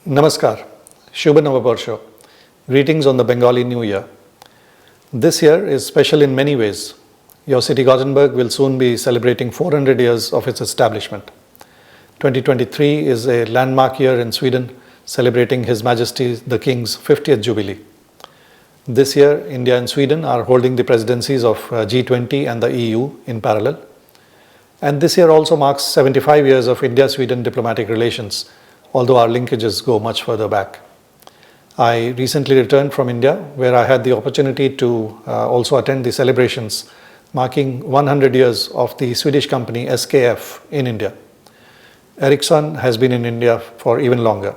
Namaskar, Shubha Navabarsha. Greetings on the Bengali New Year. This year is special in many ways. Your city Gothenburg will soon be celebrating 400 years of its establishment. 2023 is a landmark year in Sweden, celebrating His Majesty the King's 50th Jubilee. This year, India and Sweden are holding the presidencies of G20 and the EU in parallel. And this year also marks 75 years of India-Sweden diplomatic relations, although our linkages go much further back. I recently returned from India, where I had the opportunity to also attend the celebrations marking 100 years of the Swedish company SKF in India. Ericsson has been in India for even longer.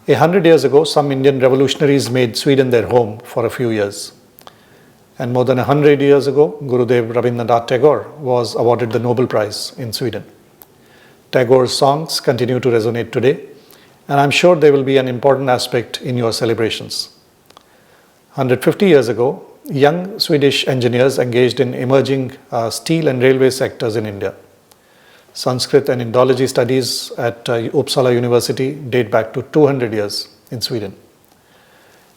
100 years ago, some Indian revolutionaries made Sweden their home for a few years. And more than 100 years ago, Gurudev Rabindranath Tagore was awarded the Nobel Prize in Sweden. Tagore's songs continue to resonate today, and I'm sure they will be an important aspect in your celebrations. 150 years ago, young Swedish engineers engaged in emerging steel and railway sectors in India. Sanskrit and Indology studies at Uppsala University date back to 200 years in Sweden.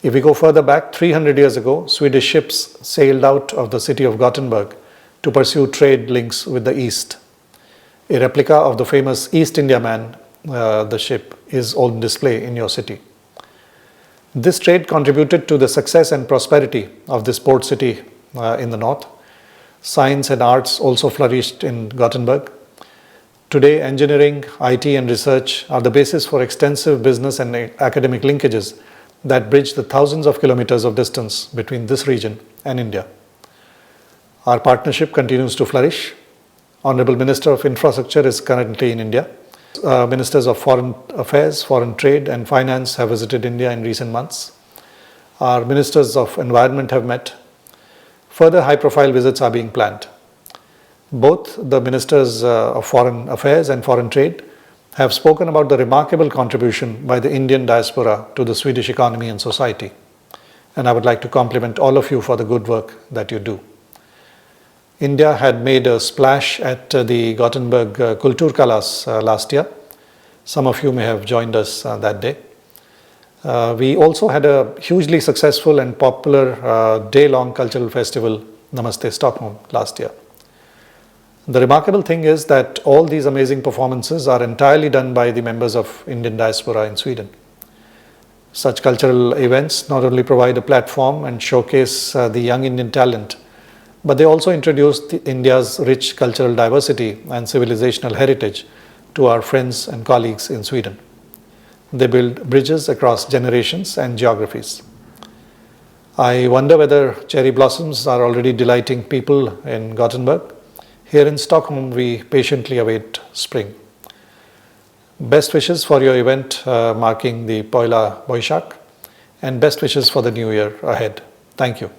If we go further back, 300 years ago, Swedish ships sailed out of the city of Gothenburg to pursue trade links with the East. A replica of the famous East Indiaman, the ship, is on display in your city. This trade contributed to the success and prosperity of this port city in the north. Science and arts also flourished in Gothenburg. Today, engineering, IT and research are the basis for extensive business and academic linkages that bridge the thousands of kilometers of distance between this region and India. Our partnership continues to flourish. Honorable Minister of Infrastructure is currently in India. Ministers of Foreign Affairs, Foreign Trade and Finance have visited India in recent months. Our Ministers of Environment have met. Further high-profile visits are being planned. Both the Ministers of Foreign Affairs and Foreign Trade have spoken about the remarkable contribution by the Indian diaspora to the Swedish economy and society. And I would like to compliment all of you for the good work that you do. India had made a splash at the Gothenburg Kulturkalas last year. Some of you may have joined us that day. We also had a hugely successful and popular day-long cultural festival, Namaste Stockholm, last year. The remarkable thing is that all these amazing performances are entirely done by the members of Indian diaspora in Sweden. Such cultural events not only provide a platform and showcase the young Indian talent, but they also introduce India's rich cultural diversity and civilizational heritage to our friends and colleagues in Sweden. They build bridges across generations and geographies. I wonder whether cherry blossoms are already delighting people in Gothenburg. Here in Stockholm, we patiently await spring. Best wishes for your event marking the Poila Boishak, and best wishes for the new year ahead. Thank you.